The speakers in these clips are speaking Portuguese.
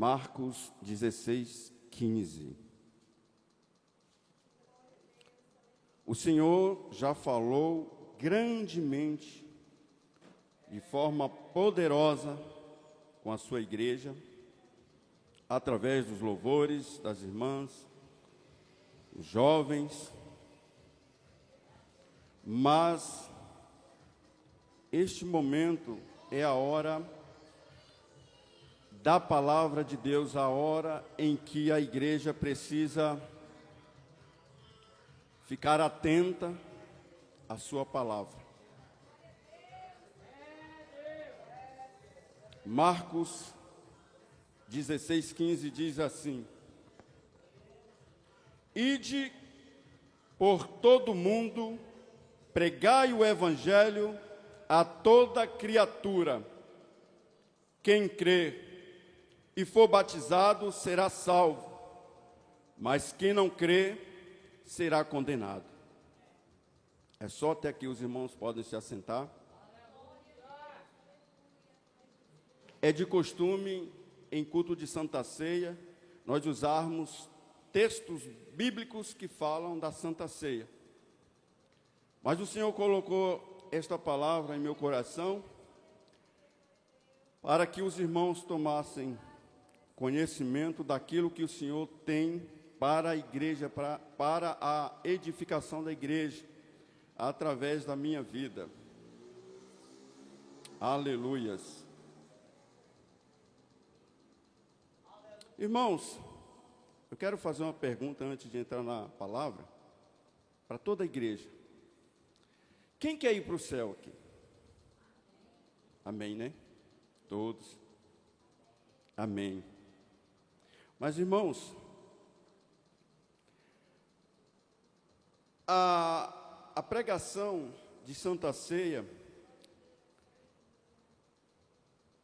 Marcos 16:15. O Senhor já falou grandemente, de forma poderosa, com a sua igreja, através dos louvores das irmãs, os jovens, mas este momento é a hora da palavra de Deus, a hora em que a igreja precisa ficar atenta à sua palavra. Marcos 16:15 diz assim: Ide por todo mundo, pregai o evangelho a toda criatura. Quem crer e for batizado será salvo, mas quem não crer será condenado. É só até aqui, os irmãos podem se assentar. É de costume, em culto de Santa Ceia, nós usarmos textos bíblicos que falam da Santa Ceia. Mas o Senhor colocou esta palavra em meu coração para que os irmãos tomassem conhecimento daquilo que o Senhor tem para a igreja, para a edificação da igreja, através da minha vida. Aleluias. Irmãos, eu quero fazer uma pergunta antes de entrar na palavra, para toda a igreja. Quem quer ir para o céu aqui? Amém, né? Todos. Amém. Mas, irmãos, a pregação de Santa Ceia,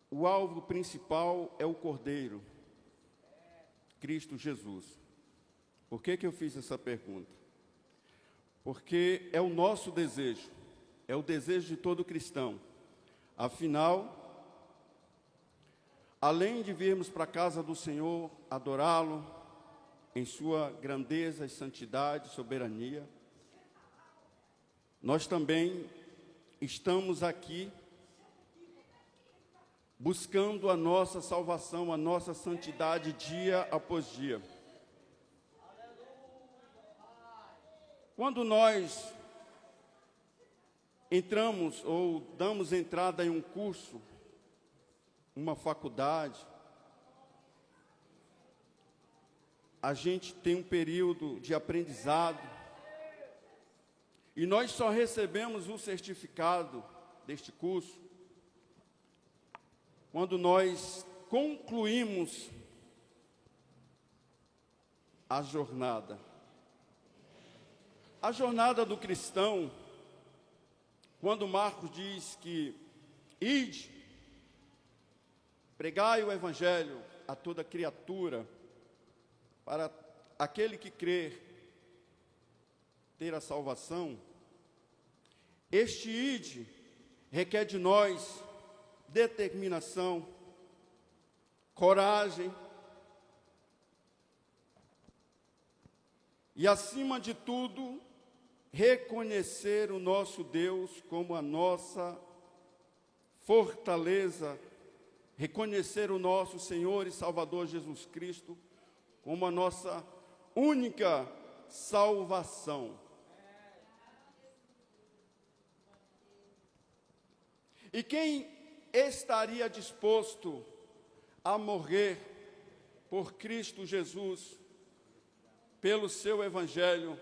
o alvo principal é o Cordeiro, Cristo Jesus. Por que eu fiz essa pergunta? Porque é o nosso desejo, é o desejo de todo cristão. Afinal, além de virmos para a casa do Senhor adorá-lo em sua grandeza e santidade, soberania, nós também estamos aqui buscando a nossa salvação, a nossa santidade dia após dia. Quando nós entramos ou damos entrada em um curso, uma faculdade, a gente tem um período de aprendizado e nós só recebemos o certificado deste curso quando nós concluímos a jornada. A jornada do cristão, quando Marcos diz que ide, pregai o evangelho a toda criatura, para aquele que crer ter a salvação, este ide requer de nós determinação, coragem e, acima de tudo, reconhecer o nosso Deus como a nossa fortaleza, reconhecer o nosso Senhor e Salvador Jesus Cristo como a nossa única salvação. E quem estaria disposto a morrer por Cristo Jesus, pelo seu evangelho,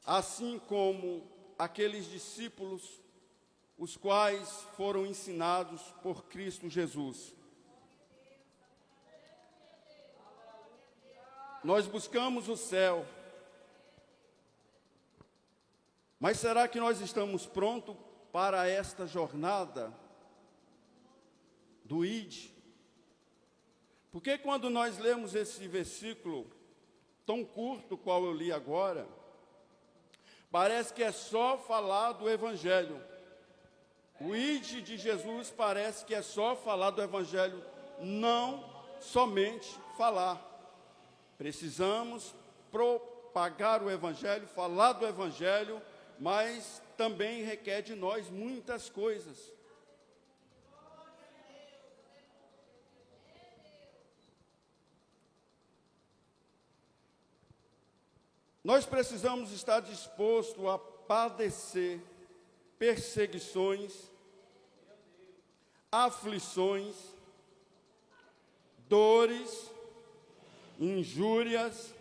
assim como aqueles discípulos, os quais foram ensinados por Cristo Jesus? Nós buscamos o céu, mas será que nós estamos prontos para esta jornada do ID? Porque quando nós lemos esse versículo tão curto, qual eu li agora, parece que é só falar do Evangelho. O ID de Jesus parece que é só falar do Evangelho. Não somente falar. Precisamos propagar o Evangelho, falar do Evangelho, mas também requer de nós muitas coisas. Nós precisamos estar dispostos a padecer perseguições, aflições, dores, injúrias,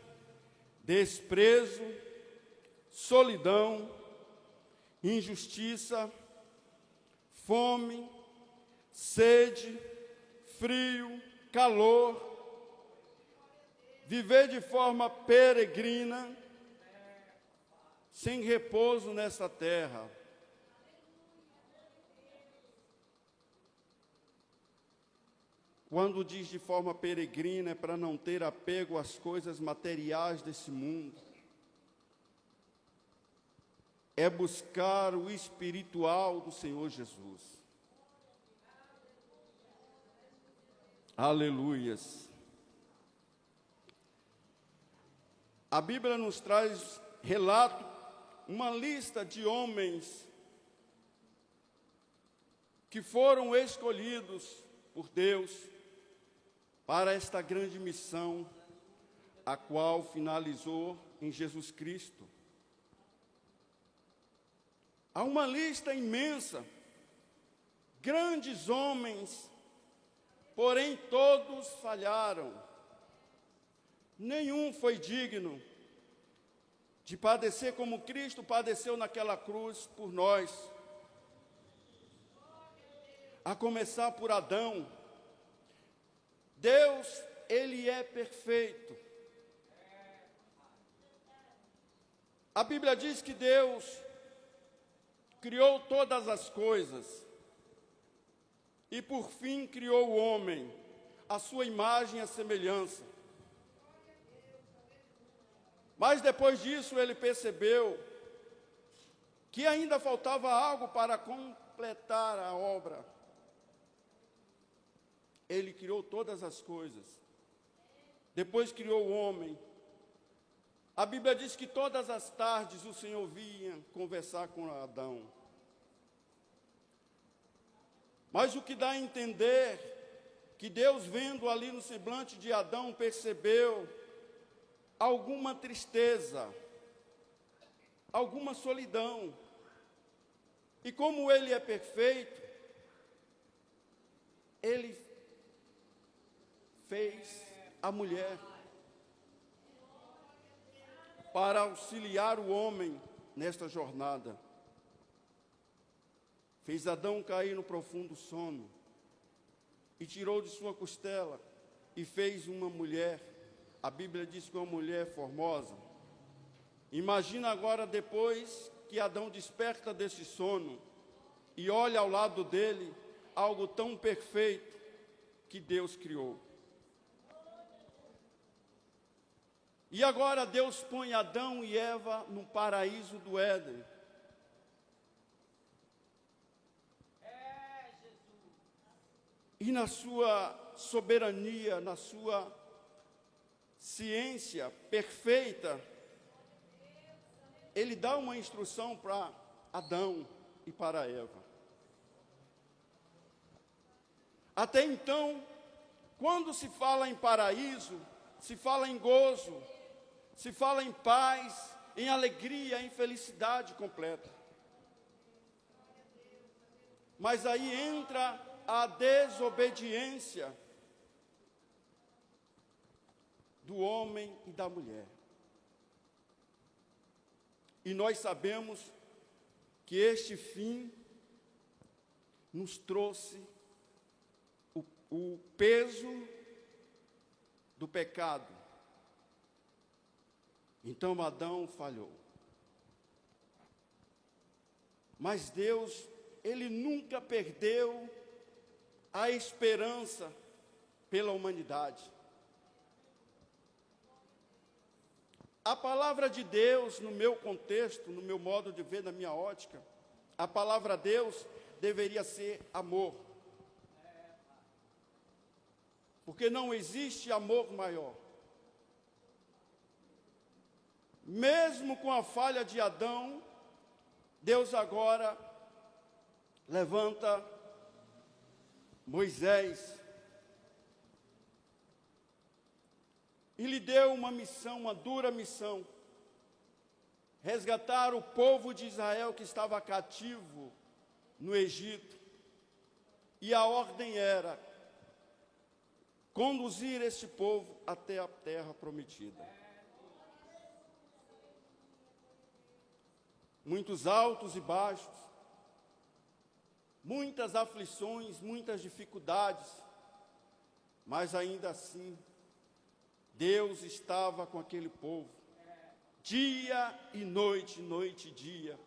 desprezo, solidão, injustiça, fome, sede, frio, calor, viver de forma peregrina, sem repouso nesta terra. Quando diz de forma peregrina, é para não ter apego às coisas materiais desse mundo. É buscar o espiritual do Senhor Jesus. Aleluias. A Bíblia nos traz relato, uma lista de homens que foram escolhidos por Deus para esta grande missão, a qual finalizou em Jesus Cristo. Há uma lista imensa, grandes homens, porém todos falharam. Nenhum foi digno de padecer como Cristo padeceu naquela cruz por nós. A começar por Adão. Deus, Ele é perfeito. A Bíblia diz que Deus criou todas as coisas e por fim criou o homem, a sua imagem e a semelhança. Mas depois disso ele percebeu que ainda faltava algo para completar a obra. Ele criou todas as coisas. Depois criou o homem. A Bíblia diz que todas as tardes o Senhor vinha conversar com Adão. Mas o que dá a entender que Deus, vendo ali no semblante de Adão, percebeu alguma tristeza, alguma solidão. E como ele é perfeito, ele fez a mulher para auxiliar o homem nesta jornada. Fez Adão cair no profundo sono e tirou de sua costela e fez uma mulher. A Bíblia diz que é uma mulher formosa. Imagina agora, depois que Adão desperta desse sono e olha ao lado dele algo tão perfeito que Deus criou. E agora Deus põe Adão e Eva no paraíso do Éden. E na sua soberania, na sua ciência perfeita, ele dá uma instrução para Adão e para Eva. Até então, quando se fala em paraíso, se fala em gozo, se fala em paz, em alegria, em felicidade completa. Mas aí entra a desobediência do homem e da mulher. E nós sabemos que este fim nos trouxe o peso do pecado. Então Adão falhou. Mas Deus, Ele nunca perdeu a esperança pela humanidade. A palavra de Deus, no meu contexto, no meu modo de ver, na minha ótica, a palavra Deus deveria ser amor. porque não existe amor maior. Mesmo com a falha de Adão, Deus agora levanta Moisés e lhe deu uma missão, uma dura missão: resgatar o povo de Israel que estava cativo no Egito. E a ordem era conduzir este povo até a terra prometida. Muitos altos e baixos, muitas aflições, muitas dificuldades, mas ainda assim, Deus estava com aquele povo, dia e noite, noite e dia,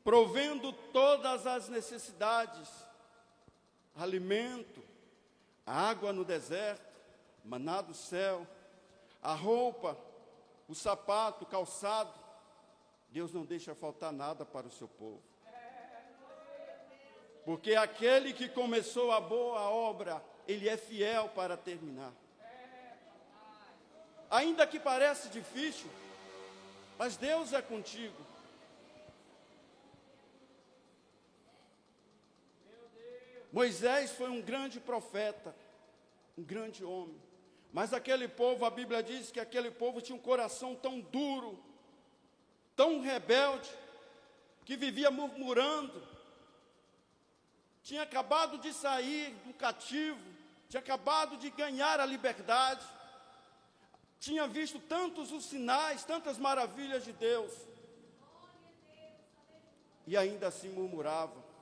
provendo todas as necessidades: alimento, água no deserto, maná do céu, a roupa, o sapato, o calçado. Deus não deixa faltar nada para o seu povo. Porque aquele que começou a boa obra, Ele é fiel para terminar. Ainda que pareça difícil, mas Deus é contigo. Moisés foi um grande profeta, um grande homem. Mas aquele povo, a Bíblia diz que aquele povo tinha um coração tão duro, tão rebelde, que vivia murmurando. Tinha acabado de sair do cativo, tinha acabado de ganhar a liberdade, tinha visto tantos os sinais, tantas maravilhas de Deus, e ainda assim murmurava.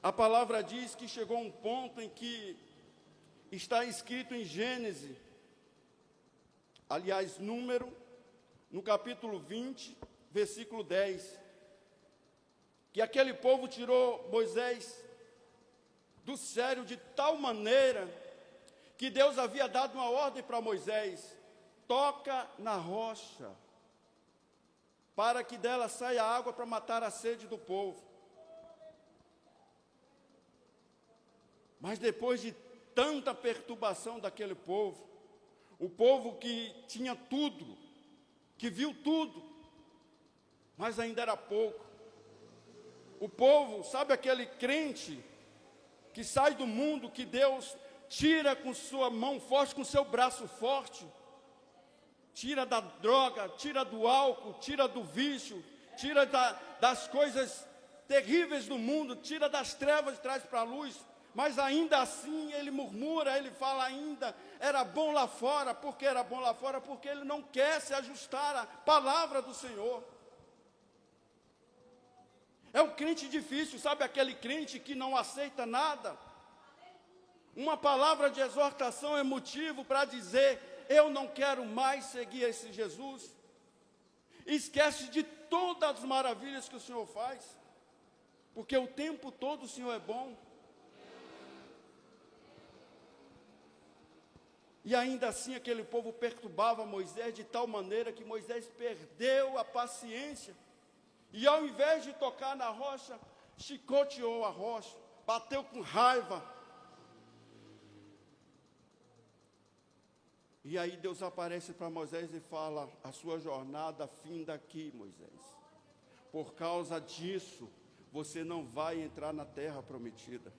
A palavra diz que chegou um ponto em que está escrito em Gênesis, aliás, no capítulo 20, versículo 10, que aquele povo tirou Moisés do sério de tal maneira que Deus havia dado uma ordem para Moisés: toca na rocha, para que dela saia água para matar a sede do povo. Mas depois de tanta perturbação daquele povo, o povo que tinha tudo, que viu tudo, mas ainda era pouco. O povo, sabe aquele crente que sai do mundo, que Deus tira com sua mão forte, com seu braço forte, tira da droga, tira do álcool, tira do vício, tira das coisas terríveis do mundo, tira das trevas e traz para a luz. Mas ainda assim ele murmura, ele fala ainda, era bom lá fora. Por que era bom lá fora? Porque ele não quer se ajustar à palavra do Senhor. É um crente difícil, sabe aquele crente que não aceita nada? Uma palavra de exortação é motivo para dizer: eu não quero mais seguir esse Jesus. Esquece de todas as maravilhas que o Senhor faz, porque o tempo todo o Senhor é bom. E ainda assim aquele povo perturbava Moisés de tal maneira que Moisés perdeu a paciência. E ao invés de tocar na rocha, chicoteou a rocha, bateu com raiva. E aí Deus aparece para Moisés e fala: a sua jornada finda aqui, Moisés. Por causa disso, você não vai entrar na terra prometida.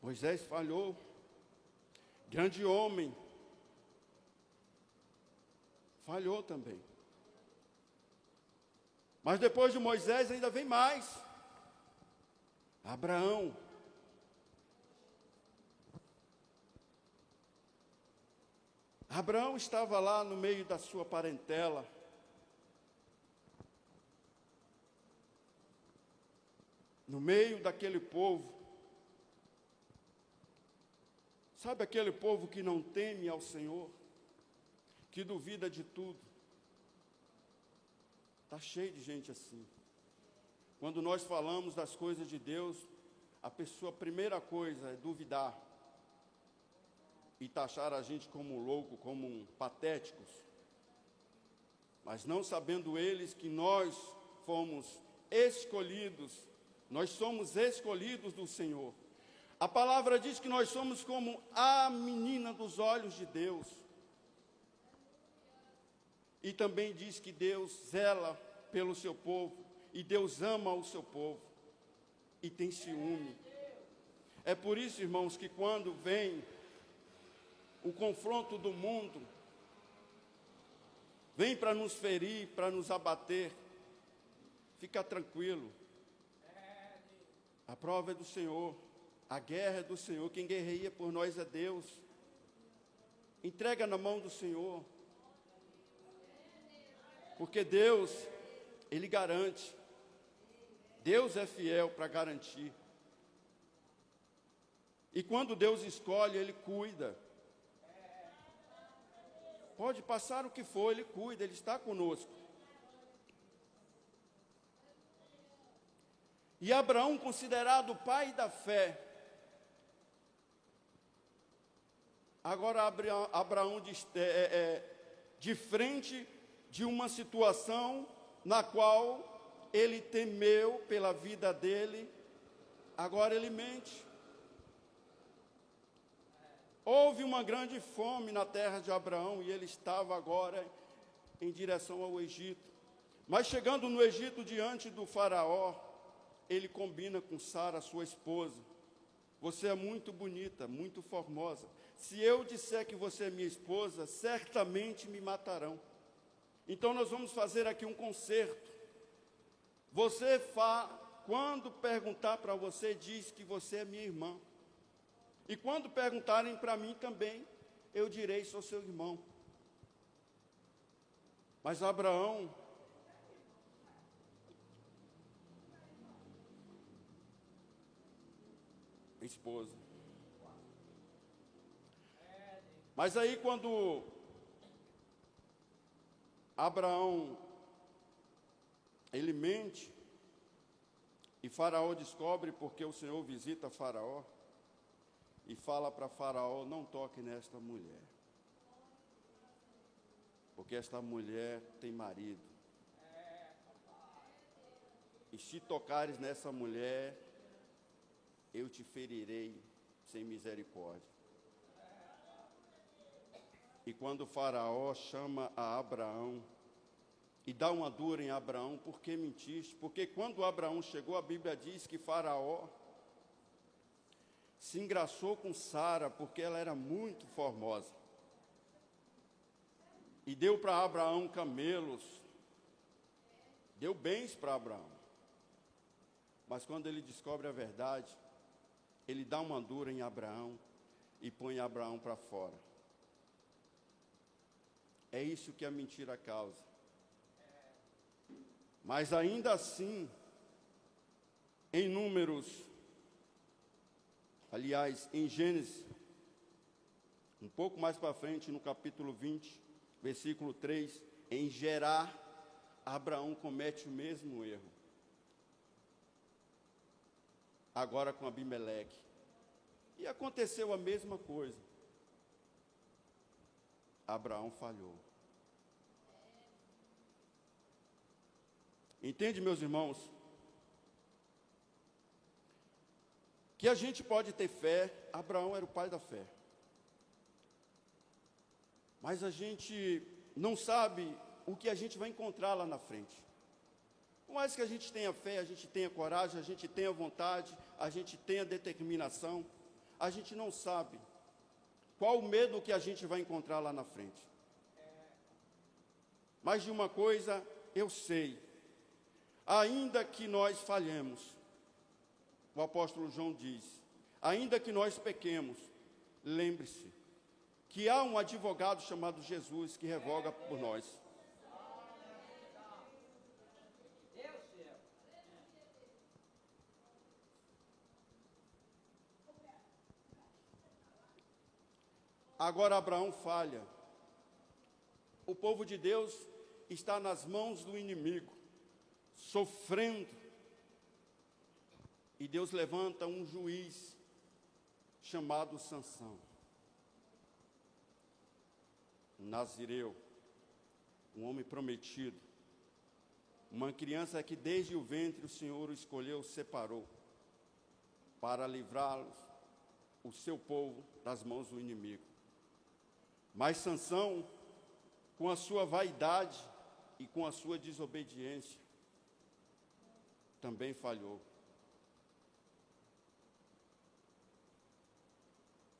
Moisés falhou, grande homem, falhou também. Mas depois de Moisés ainda vem mais. Abraão. Abraão estava lá no meio da sua parentela. No meio daquele povo. Sabe aquele povo que não teme ao Senhor, que duvida de tudo? Está cheio de gente assim. Quando nós falamos das coisas de Deus, a primeira coisa é duvidar e taxar a gente como louco, como patéticos. Mas não sabendo eles que nós fomos escolhidos. Nós somos escolhidos do Senhor. A palavra diz que nós somos como a menina dos olhos de Deus. E também diz que Deus zela pelo seu povo. E Deus ama o seu povo. E tem ciúme. É por isso, irmãos, que quando vem o confronto do mundo, vem para nos ferir, para nos abater, fica tranquilo. A prova é do Senhor. A guerra é do Senhor, quem guerreia por nós é Deus. Entrega na mão do Senhor. Porque Deus, Ele garante. Deus é fiel para garantir. E quando Deus escolhe, Ele cuida. Pode passar o que for, Ele cuida, Ele está conosco. E Abraão, considerado o pai da fé, agora Abraão de frente de uma situação na qual ele temeu pela vida dele, agora ele mente. Houve uma grande fome na terra de Abraão e ele estava agora em direção ao Egito. Mas chegando no Egito diante do faraó, ele combina com Sara, sua esposa. Você é muito bonita, muito formosa. Se eu disser que você é minha esposa, certamente me matarão. Então nós vamos fazer aqui um concerto. Quando perguntar para você, diz que você é minha irmã. E quando perguntarem para mim também, eu direi, sou seu irmão. Mas Abraão, esposa. Mas aí quando Abraão, ele mente, e Faraó descobre porque o Senhor visita Faraó, e fala para Faraó, não toque nesta mulher, porque esta mulher tem marido, e se tocares nessa mulher, eu te ferirei sem misericórdia. E quando o Faraó chama a Abraão e dá uma dura em Abraão, por que mentiste? Porque quando Abraão chegou, a Bíblia diz que Faraó se engraçou com Sara, porque ela era muito formosa. E deu para Abraão camelos, deu bens para Abraão. Mas quando ele descobre a verdade, ele dá uma dura em Abraão e põe Abraão para fora. É isso que a mentira causa. Mas ainda assim, em Números, aliás, em Gênesis, um pouco mais para frente, no capítulo 20, versículo 3, em Gerar, Abraão comete o mesmo erro. Agora com Abimeleque. E aconteceu a mesma coisa. Abraão falhou. Entende, meus irmãos? Que a gente pode ter fé. Abraão era o pai da fé. Mas a gente não sabe o que a gente vai encontrar lá na frente. Por mais que a gente tenha fé, a gente tenha coragem, a gente tenha vontade, a gente tenha determinação, a gente não sabe qual o medo que a gente vai encontrar lá na frente. Mas de uma coisa eu sei, ainda que nós falhemos, o apóstolo João diz, ainda que nós pequemos, lembre-se que há um advogado chamado Jesus que revoga por nós. Agora Abraão falha. O povo de Deus está nas mãos do inimigo, sofrendo. E Deus levanta um juiz chamado Sansão, um nazireu, um homem prometido. Uma criança que desde o ventre o Senhor o escolheu, separou, para livrá-los, o seu povo, das mãos do inimigo. Mas Sansão, com a sua vaidade e com a sua desobediência, também falhou.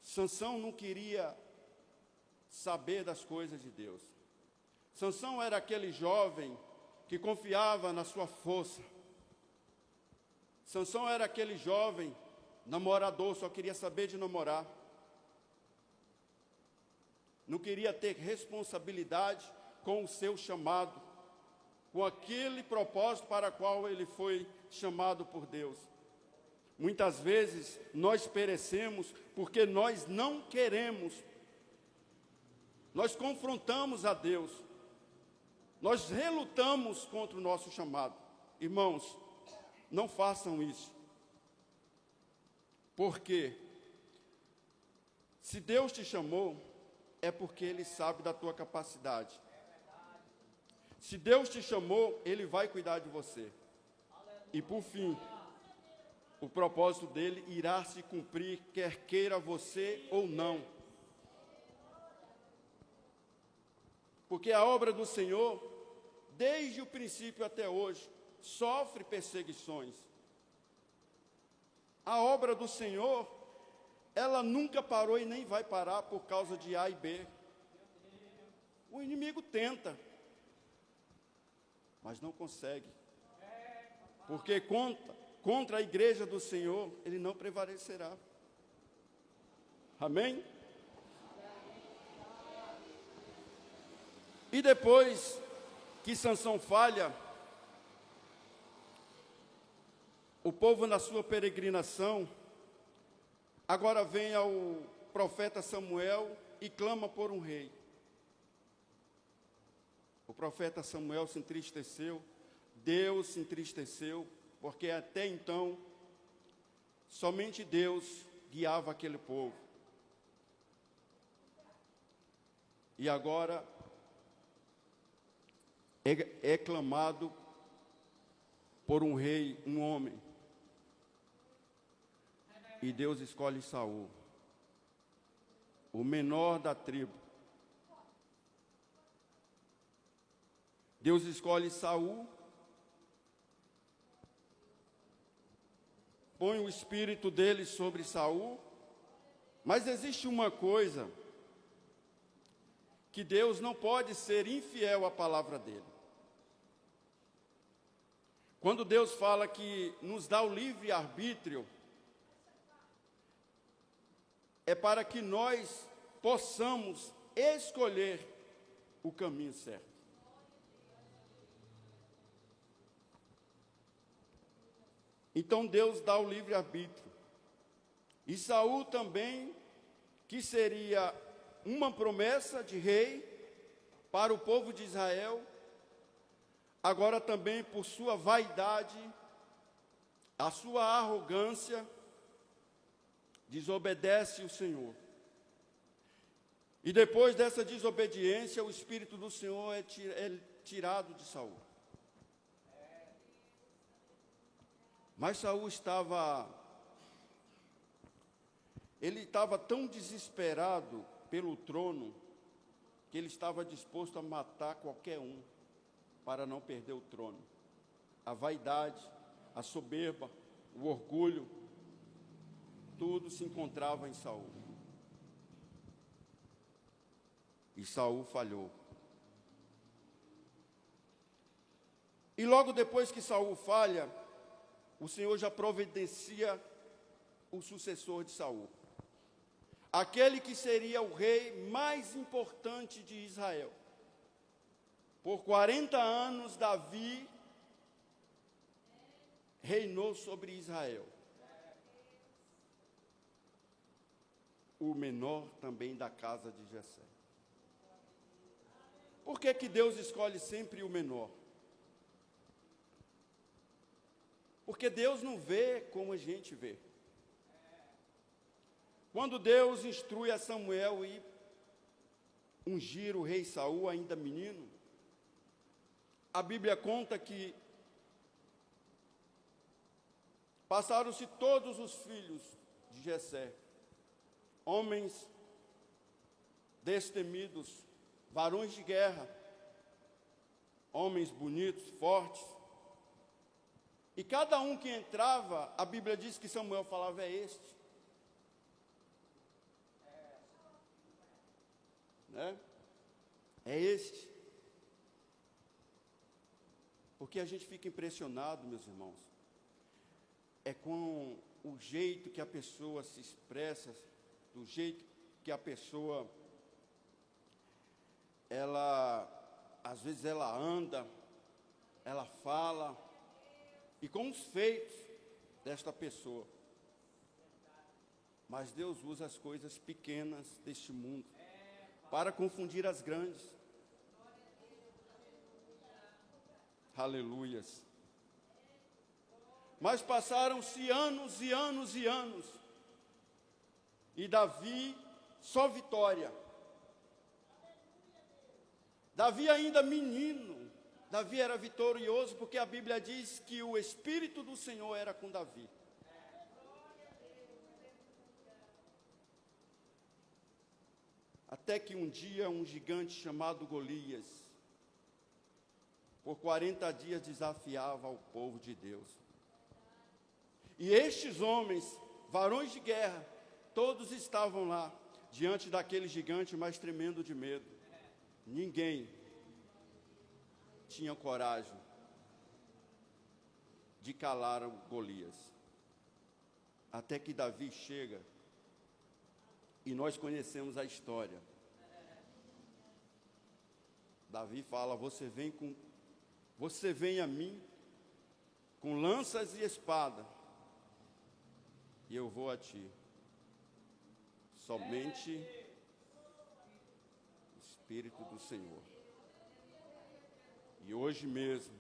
Sansão não queria saber das coisas de Deus. Sansão era aquele jovem que confiava na sua força. Sansão era aquele jovem namorador, só queria saber de namorar. Não queria ter responsabilidade com o seu chamado, com aquele propósito para o qual ele foi chamado por Deus. Muitas vezes nós perecemos porque nós não queremos. Nós confrontamos a Deus. Nós relutamos contra o nosso chamado. Irmãos, não façam isso. Porque se Deus te chamou, é porque Ele sabe da tua capacidade. Se Deus te chamou, Ele vai cuidar de você. E por fim, o propósito dele irá se cumprir, quer queira você ou não. Porque a obra do Senhor, desde o princípio até hoje, sofre perseguições. A obra do Senhor, ela nunca parou e nem vai parar por causa de A e B. O inimigo tenta, mas não consegue. Porque contra a igreja do Senhor, ele não prevalecerá. Amém? E depois que Sansão falha, o povo na sua peregrinação, agora vem ao profeta Samuel e clama por um rei. O profeta Samuel se entristeceu, Deus se entristeceu, porque até então, somente Deus guiava aquele povo. E agora é clamado por um rei, um homem. E Deus escolhe Saul, o menor da tribo. Deus escolhe Saul, põe o espírito dele sobre Saul, mas existe uma coisa, que Deus não pode ser infiel à palavra dele. Quando Deus fala que nos dá o livre-arbítrio, é para que nós possamos escolher o caminho certo. Então Deus dá o livre-arbítrio. E Saul também, que seria uma promessa de rei para o povo de Israel, agora também por sua vaidade, a sua arrogância, desobedece o Senhor. E depois dessa desobediência, o Espírito do Senhor é tirado de Saul. Mas Saul estava tão desesperado pelo trono, que ele estava disposto a matar qualquer um, para não perder o trono. A vaidade, a soberba, o orgulho, tudo se encontrava em Saul. E Saul falhou. E logo depois que Saul falha, o Senhor já providencia o sucessor de Saul. Aquele que seria o rei mais importante de Israel. Por 40 anos, Davi reinou sobre Israel. O menor também da casa de Jessé. Por que Deus escolhe sempre o menor? Porque Deus não vê como a gente vê. Quando Deus instrui a Samuel e ungir o rei Saul, ainda menino, a Bíblia conta que passaram-se todos os filhos de Jessé, homens destemidos, varões de guerra, homens bonitos, fortes. E cada um que entrava, a Bíblia diz que Samuel falava, é este. Né? É este. Porque a gente fica impressionado, meus irmãos, é com o jeito que a pessoa se expressa, do jeito que a pessoa, às vezes ela anda, ela fala, e com os feitos desta pessoa. Mas Deus usa as coisas pequenas deste mundo para confundir as grandes. Aleluias. Mas passaram-se anos e anos e anos, e Davi só vitória. Davi ainda menino, Davi era vitorioso, porque a Bíblia diz que o Espírito do Senhor era com Davi. Até que um dia um gigante chamado Golias, por 40 dias desafiava o povo de Deus. E estes homens, varões de guerra, todos estavam lá, diante daquele gigante mais tremendo de medo. Ninguém tinha coragem de calar o Golias. Até que Davi chega, e nós conhecemos a história. Davi fala, você vem a mim com lanças e espada, e eu vou a ti. Somente o Espírito do Senhor. E hoje mesmo,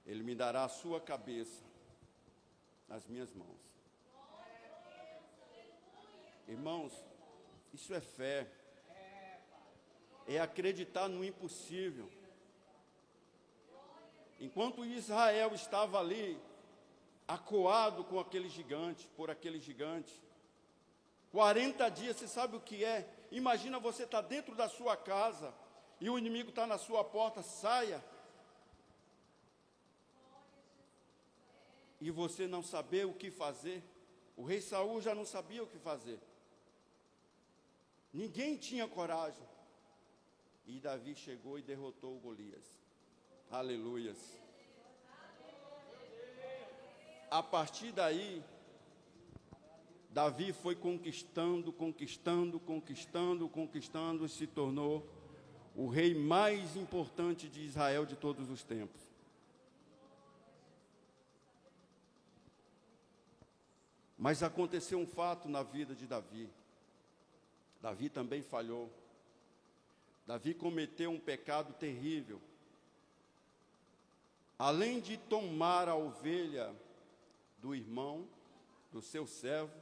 Ele me dará a sua cabeça nas minhas mãos. Irmãos, isso é fé. É acreditar no impossível. Enquanto Israel estava ali, acuado com aquele gigante, por aquele gigante, 40 dias, você sabe o que é? Imagina você estar dentro da sua casa, e o inimigo está na sua porta, saia. E você não saber o que fazer. O rei Saul já não sabia o que fazer. Ninguém tinha coragem. E Davi chegou e derrotou Golias. Aleluias. A partir daí, Davi foi conquistando, e se tornou o rei mais importante de Israel de todos os tempos. Mas aconteceu um fato na vida de Davi. Davi também falhou. Davi cometeu um pecado terrível. Além de tomar a ovelha do irmão, do seu servo,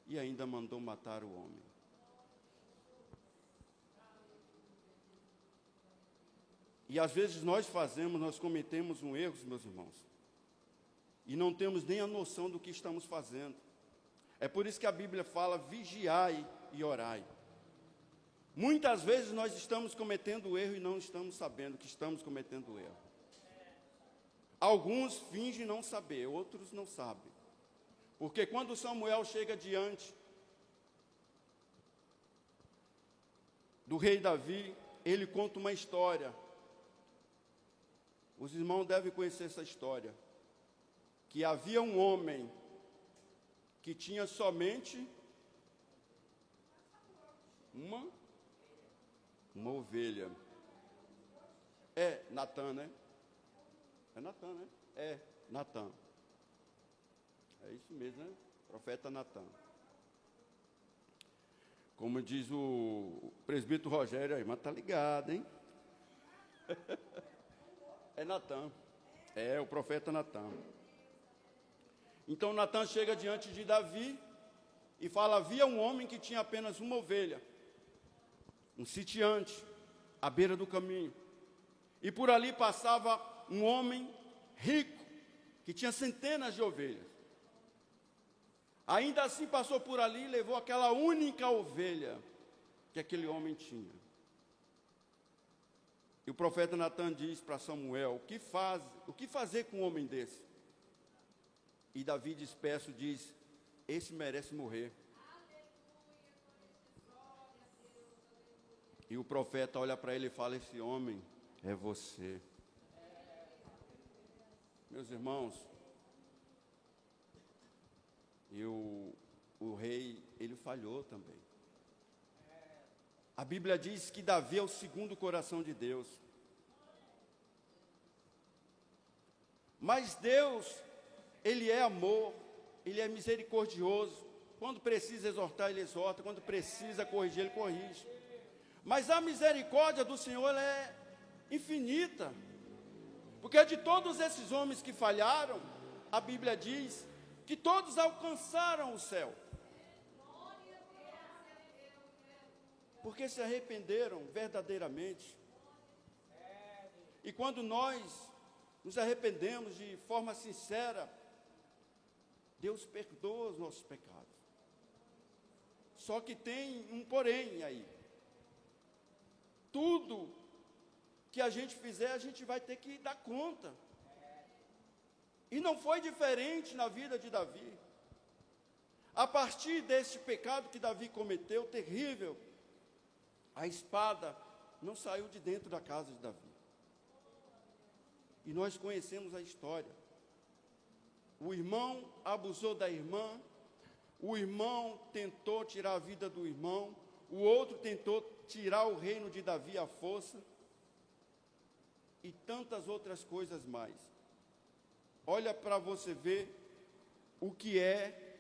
e ainda mandou matar o homem. E às vezes nós cometemos um erro, meus irmãos, e não temos nem a noção do que estamos fazendo. É por isso que a Bíblia fala, vigiai e orai. Muitas vezes nós estamos cometendo o erro e não estamos sabendo que estamos cometendo o erro. Alguns fingem não saber, outros não sabem. Porque quando Samuel chega diante do rei Davi, ele conta uma história. Os irmãos devem conhecer essa história. Que havia um homem que tinha somente uma ovelha. É Natã, né? É Natã, né? É Natã. É isso mesmo, né? Profeta Natã. Como diz o presbítero Rogério aí, mas tá ligado, hein? É Natã. É o profeta Natã. Então Natã chega diante de Davi e fala, havia um homem que tinha apenas uma ovelha, um sitiante, à beira do caminho. E por ali passava um homem rico, que tinha centenas de ovelhas. Ainda assim passou por ali e levou aquela única ovelha que aquele homem tinha. E o profeta Natan diz para Samuel: o que fazer com um homem desse? E Davi disperso diz: esse merece morrer. E o profeta olha para ele e fala: esse homem é você. Meus irmãos, e o rei, ele falhou também. A Bíblia diz que Davi é o segundo coração de Deus. Mas Deus, Ele é amor, Ele é misericordioso. Quando precisa exortar, Ele exorta. Quando precisa corrigir, Ele corrige. Mas a misericórdia do Senhor, ela é infinita. Porque de todos esses homens que falharam, a Bíblia diz que todos alcançaram o céu. Porque se arrependeram verdadeiramente. E quando nós nos arrependemos de forma sincera, Deus perdoa os nossos pecados. Só que tem um porém aí. Tudo que a gente fizer, a gente vai ter que dar conta. E não foi diferente na vida de Davi. A partir desse pecado que Davi cometeu, terrível, a espada não saiu de dentro da casa de Davi. E nós conhecemos a história. O irmão abusou da irmã, o irmão tentou tirar a vida do irmão, o outro tentou tirar o reino de Davi à força, e tantas outras coisas mais. Olha para você ver o que é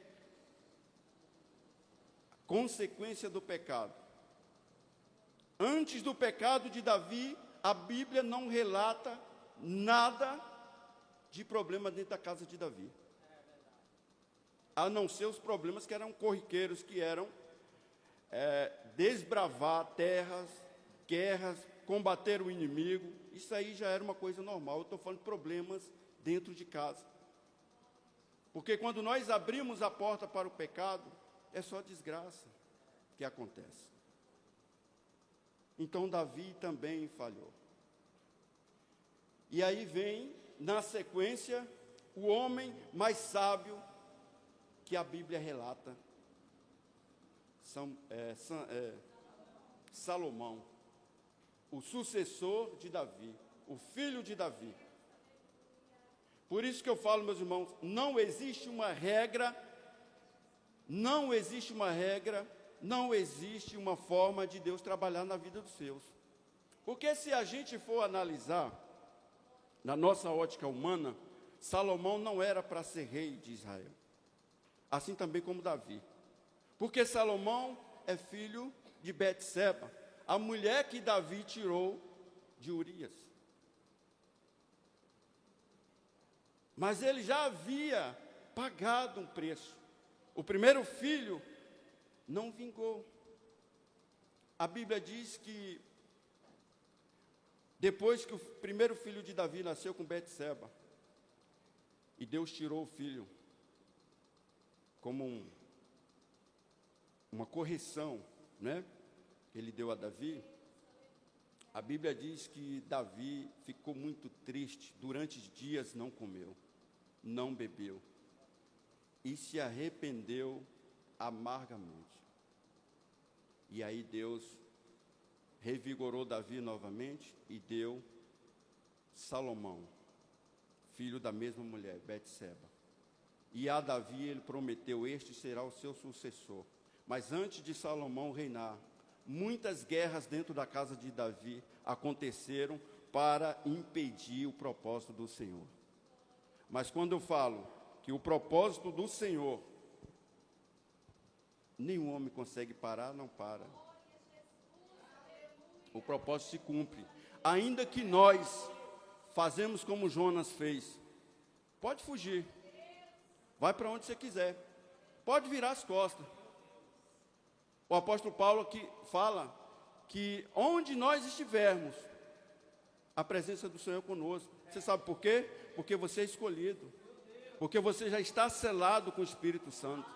consequência do pecado. Antes do pecado de Davi, a Bíblia não relata nada de problema dentro da casa de Davi. A não ser os problemas que eram corriqueiros, que eram desbravar terras, guerras, combater o inimigo. Isso aí já era uma coisa normal. Eu estou falando de problemas dentro de casa. Porque quando nós abrimos a porta para o pecado, é só desgraça que acontece. Então Davi também falhou. E aí vem, na sequência, o homem mais sábio que a Bíblia relata, Salomão, o sucessor de Davi, o filho de Davi. Por isso que eu falo, meus irmãos, não existe uma regra, não existe uma forma de Deus trabalhar na vida dos seus. Porque se a gente for analisar, na nossa ótica humana, Salomão não era para ser rei de Israel. Assim também como Davi. Porque Salomão é filho de Betseba, a mulher que Davi tirou de Urias. Mas ele já havia pagado um preço. O primeiro filho não vingou. A Bíblia diz que depois que o primeiro filho de Davi nasceu com Betseba, e Deus tirou o filho como uma correção, né? Ele deu a Davi. A Bíblia diz que Davi ficou muito triste, durante dias não comeu, não bebeu, e se arrependeu amargamente. E aí Deus revigorou Davi novamente e deu Salomão, filho da mesma mulher, Betseba. E a Davi ele prometeu: este será o seu sucessor. Mas antes de Salomão reinar, muitas guerras dentro da casa de Davi aconteceram para impedir o propósito do Senhor. Mas quando eu falo que o propósito do Senhor, nenhum homem consegue parar, não para. O propósito se cumpre. Ainda que nós fazemos como Jonas fez. Pode fugir. Vai para onde você quiser. Pode virar as costas. O apóstolo Paulo aqui fala que onde nós estivermos, A presença do Senhor é conosco. Você sabe por quê? Porque você é escolhido. Porque você já está selado com o Espírito Santo.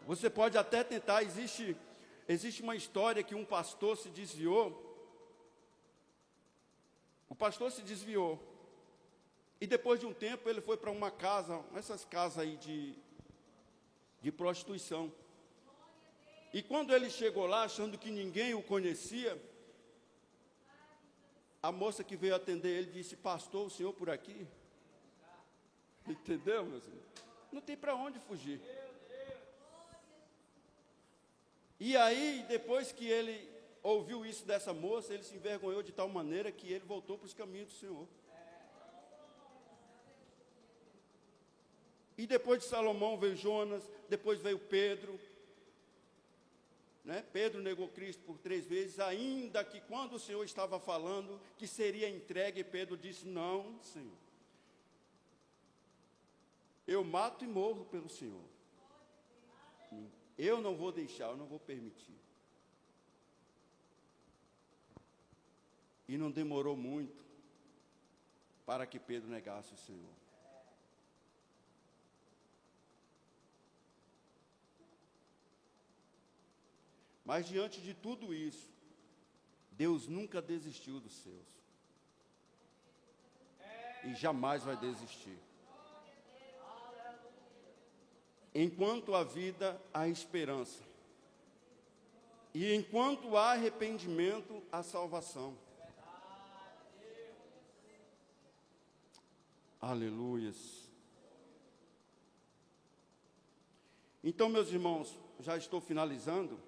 Você pode até tentar, existe uma história que um pastor se desviou. O pastor se desviou. E depois de um tempo ele foi para uma casa, essas casas aí de prostituição. E quando ele chegou lá, achando que ninguém o conhecia, a moça que veio atender ele disse: pastor, o senhor por aqui? Entendeu, meus irmãos? Não tem para onde fugir. E aí, depois que ele ouviu isso dessa moça, ele se envergonhou de tal maneira que ele voltou para os caminhos do Senhor. E depois de Salomão veio Jonas, depois veio Pedro. Né? Pedro negou Cristo por 3 vezes, ainda que quando o Senhor estava falando que seria entregue, Pedro disse: não, Senhor. Eu mato e morro pelo Senhor. Eu não vou deixar, eu não vou permitir. E não demorou muito para que Pedro negasse o Senhor. Mas diante de tudo isso, Deus nunca desistiu dos seus. E jamais vai desistir. Enquanto há vida, há esperança. E enquanto há arrependimento, há salvação. Aleluias. Então, meus irmãos, já estou finalizando.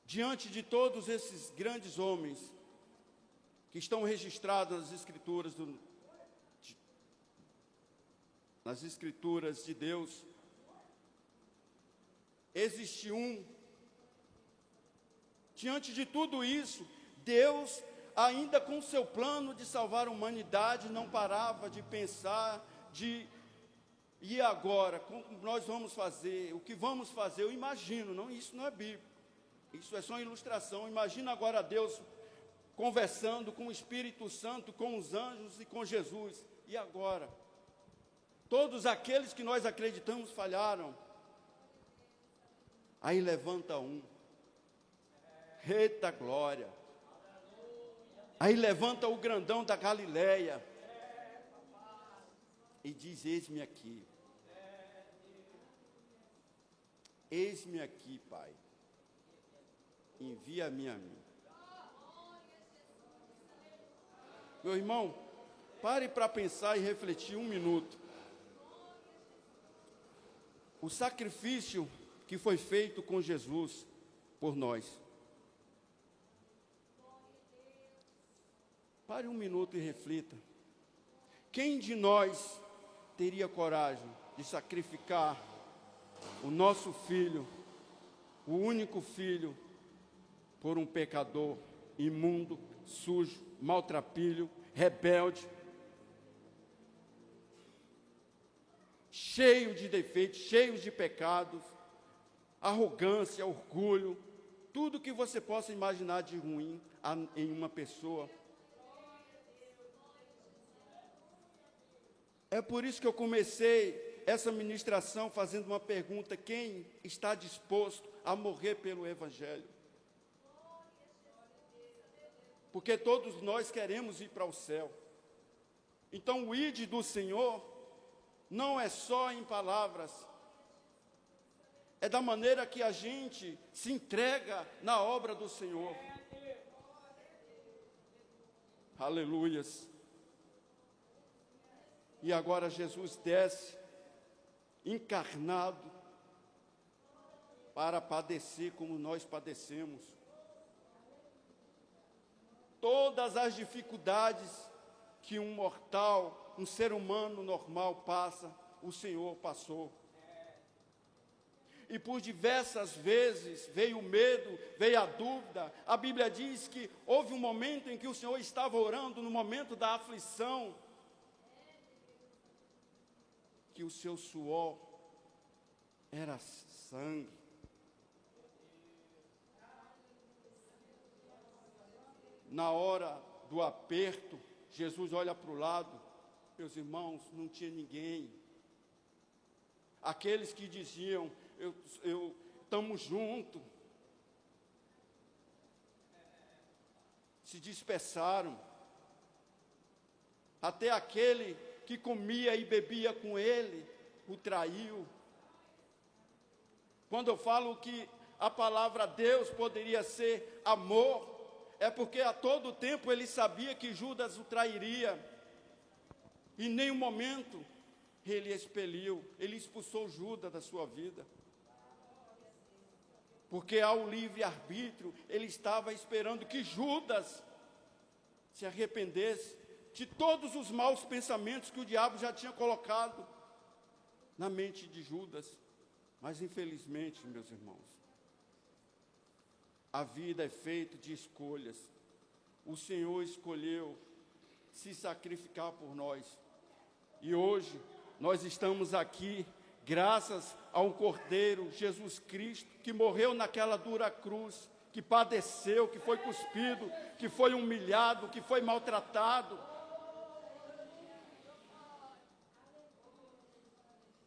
Diante de todos esses grandes homens que estão registrados nas escrituras de Deus, existe um. Diante de tudo isso, Deus, ainda com seu plano de salvar a humanidade, não parava de pensar, e agora, como nós vamos fazer, o que vamos fazer? Eu imagino, não, isso não é bíblico, isso é só uma ilustração. Imagina agora Deus conversando com o Espírito Santo, com os anjos e com Jesus. E agora? Todos aqueles que nós acreditamos falharam. Aí levanta um. Eita glória. Aí levanta o grandão da Galileia. E diz: eis-me aqui. Eis-me aqui, Pai. Envia-me a mim. Meu irmão, pare para pensar e refletir 1 minuto. O sacrifício que foi feito com Jesus por nós. Pare 1 minuto e reflita. Quem de nós teria coragem de sacrificar o nosso filho, o único filho, por um pecador imundo, sujo, maltrapilho, rebelde, cheio de defeitos, cheio de pecados, arrogância, orgulho, tudo que você possa imaginar de ruim em uma pessoa. É por isso que eu comecei essa ministração fazendo uma pergunta: quem está disposto a morrer pelo Evangelho? Porque todos nós queremos ir para o céu. Então o ide do Senhor não é só em palavras, é da maneira que a gente se entrega na obra do Senhor. Aleluias. E agora Jesus desce, encarnado, para padecer como nós padecemos. Todas as dificuldades que um mortal, um ser humano normal passa, o Senhor passou. E por diversas vezes veio o medo, veio a dúvida. A Bíblia diz que houve um momento em que o Senhor estava orando, no momento da aflição, que o seu suor era sangue. na hora do aperto, Jesus olha para o lado, meus irmãos, não tinha ninguém. Aqueles que diziam, estamos juntos, se dispersaram. Até aquele que comia e bebia com ele, o traiu. Quando eu falo que a palavra Deus poderia ser amor, é porque a todo tempo ele sabia que Judas o trairia. Em nenhum momento ele expulsou Judas da sua vida. Porque ao livre-arbítrio, ele estava esperando que Judas se arrependesse de todos os maus pensamentos que o diabo já tinha colocado na mente de Judas. Mas infelizmente, meus irmãos, a vida é feita de escolhas. O Senhor escolheu se sacrificar por nós. E hoje nós estamos aqui graças a um Cordeiro, Jesus Cristo, que morreu naquela dura cruz, que padeceu, que foi cuspido, que foi humilhado, que foi maltratado.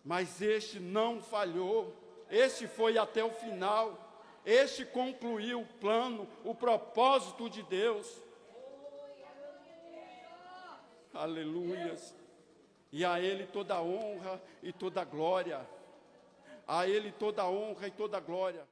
Mas este não falhou, este foi até o final. Este concluiu o plano, o propósito de Deus. Aleluias. E a Ele toda a honra e toda a glória. A Ele toda a honra e toda a glória.